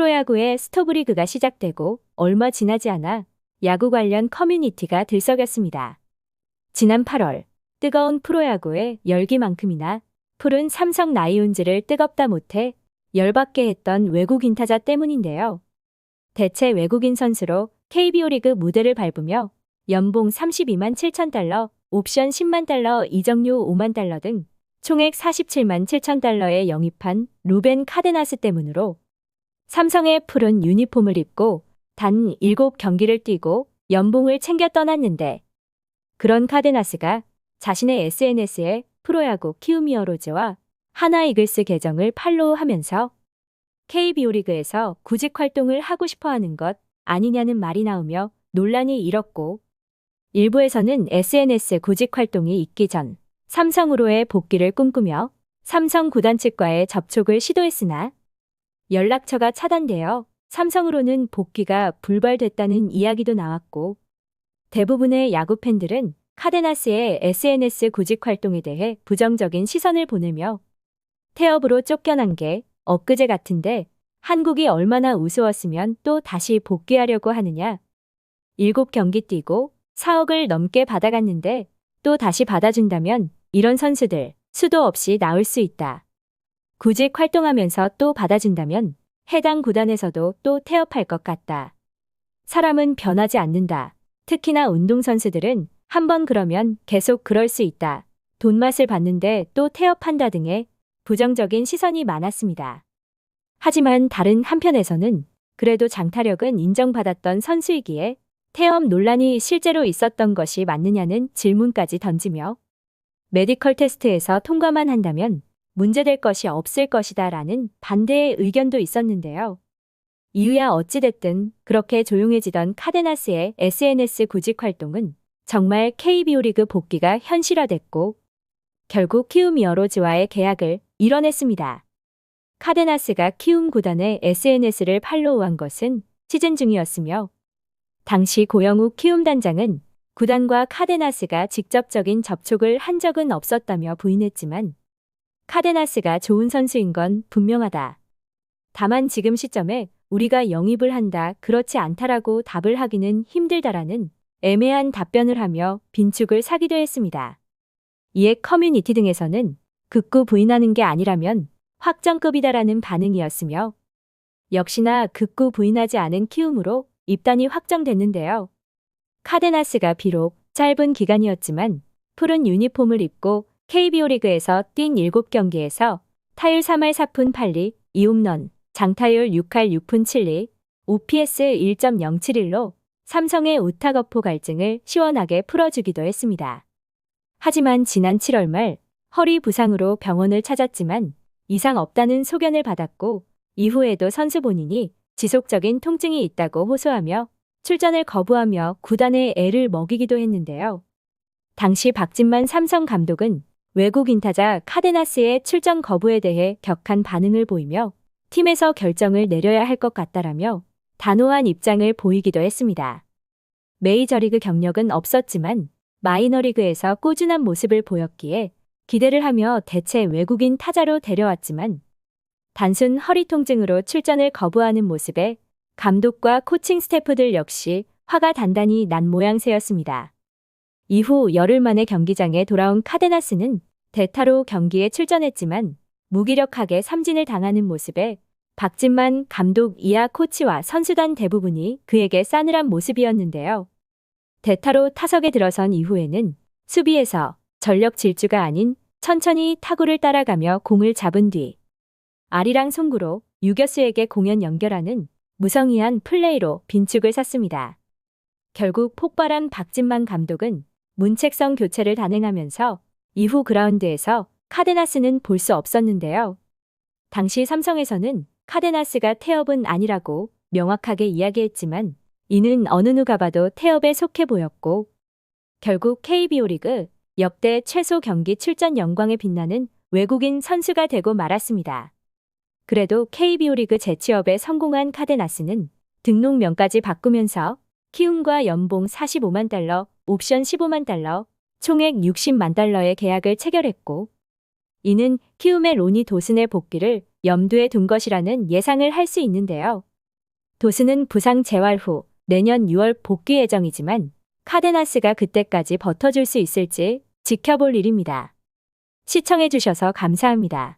프로야구의 스토브리그가 시작되고 얼마 지나지 않아 야구 관련 커뮤니티가 들썩였습니다. 지난 8월 뜨거운 프로야구의 열기만큼이나 푸른 삼성 라이온즈를 뜨겁다 못해 열받게 했던 외국인 타자 때문인데요. 대체 외국인 선수로 KBO 리그 무대를 밟으며 연봉 32만 7천 달러, 옵션 10만 달러, 이적료 5만 달러 등 총액 47만 7천 달러에 영입한 루벤 카데나스 때문으로 삼성의 푸른 유니폼을 입고 단 7경기를 뛰고 연봉을 챙겨 떠났는데, 그런 카데나스가 자신의 SNS에 프로야구 키움히어로즈와 하나 이글스 계정을 팔로우하면서 KBO 리그에서 구직 활동을 하고 싶어하는 것 아니냐는 말이 나오며 논란이 일었고, 일부에서는 SNS 구직 활동이 있기 전 삼성으로의 복귀를 꿈꾸며 삼성 구단 측과의 접촉을 시도했으나 연락처가 차단되어 삼성으로는 복귀가 불발됐다는 이야기도 나왔고, 대부분의 야구 팬들은 카데나스의 SNS 구직 활동에 대해 부정적인 시선을 보내며 태업으로 쫓겨난 게 엊그제 같은데 한국이 얼마나 우스웠으면 또 다시 복귀하려고 하느냐. 7경기 뛰고 4억을 넘게 받아갔는데 또 다시 받아준다면 이런 선수들 수도 없이 나올 수 있다. 구직 활동하면서 또 받아준다면 해당 구단에서도 또 태업할 것 같다. 사람은 변하지 않는다. 특히나 운동선수들은 한번 그러면 계속 그럴 수 있다. 돈맛을 봤는데 또 태업한다 등의 부정적인 시선이 많았습니다. 하지만 다른 한편에서는 그래도 장타력은 인정받았던 선수이기에 태업 논란이 실제로 있었던 것이 맞느냐는 질문까지 던지며 메디컬 테스트에서 통과만 한다면 문제될 것이 없을 것이다 라는 반대의 의견도 있었는데요. 이유야 어찌됐든 그렇게 조용해지던 카데나스의 SNS 구직 활동은 정말 KBO 리그 복귀가 현실화됐고 결국 키움히어로즈와의 계약을 이뤄냈습니다. 카데나스가 키움 구단의 SNS를 팔로우한 것은 시즌 중이었으며 당시 고영욱 키움 단장은 구단과 카데나스가 직접적인 접촉을 한 적은 없었다며 부인했지만 카데나스가 좋은 선수인 건 분명하다. 다만 지금 시점에 우리가 영입을 한다, 그렇지 않다라고 답을 하기는 힘들다라는 애매한 답변을 하며 빈축을 사기도 했습니다. 이에 커뮤니티 등에서는 극구 부인하는 게 아니라면 확정급이다라는 반응이었으며 역시나 극구 부인하지 않은 키움으로 입단이 확정됐는데요. 카데나스가 비록 짧은 기간이었지만 푸른 유니폼을 입고 KBO 리그에서 뛴 7경기에서 타율 3할 4푼 8리, 2홈런, 장타율 6할 6푼 7리, OPS 1.071로 삼성의 우타거포 갈증을 시원하게 풀어주기도 했습니다. 하지만 지난 7월 말 허리 부상으로 병원을 찾았지만 이상 없다는 소견을 받았고 이후에도 선수 본인이 지속적인 통증이 있다고 호소하며 출전을 거부하며 구단에 애를 먹이기도 했는데요. 당시 박진만 삼성 감독은 외국인 타자 카데나스의 출전 거부에 대해 격한 반응을 보이며 팀에서 결정을 내려야 할 것 같다라며 단호한 입장을 보이기도 했습니다. 메이저리그 경력은 없었지만 마이너리그에서 꾸준한 모습을 보였기에 기대를 하며 대체 외국인 타자로 데려왔지만 단순 허리 통증으로 출전을 거부하는 모습에 감독과 코칭 스태프들 역시 화가 단단히 난 모양새였습니다. 이후 열흘 만에 경기장에 돌아온 카데나스는 대타로 경기에 출전했지만 무기력하게 삼진을 당하는 모습에 박진만 감독 이하 코치와 선수단 대부분이 그에게 싸늘한 모습이었는데요. 대타로 타석에 들어선 이후에는 수비에서 전력 질주가 아닌 천천히 타구를 따라가며 공을 잡은 뒤 아리랑 송구로 유격수에게 공연 연결하는 무성의한 플레이로 빈축을 샀습니다. 결국 폭발한 박진만 감독은 문책성 교체를 단행하면서 이후 그라운드에서 카데나스는 볼 수 없었는데요. 당시 삼성에서는 카데나스가 태업은 아니라고 명확하게 이야기했지만 이는 어느 누가 봐도 태업에 속해 보였고 결국 KBO 리그 역대 최소 경기 출전 영광에 빛나는 외국인 선수가 되고 말았습니다. 그래도 KBO 리그 재취업에 성공한 카데나스는 등록명까지 바꾸면서 키움과 연봉 45만 달러, 옵션 15만 달러, 총액 60만 달러의 계약을 체결했고 이는 키움의 로니 도슨의 복귀를 염두에 둔 것이라는 예상을 할 수 있는데요. 도스는 부상 재활 후 내년 6월 복귀 예정이지만 카데나스가 그때까지 버텨줄 수 있을지 지켜볼 일입니다. 시청해주셔서 감사합니다.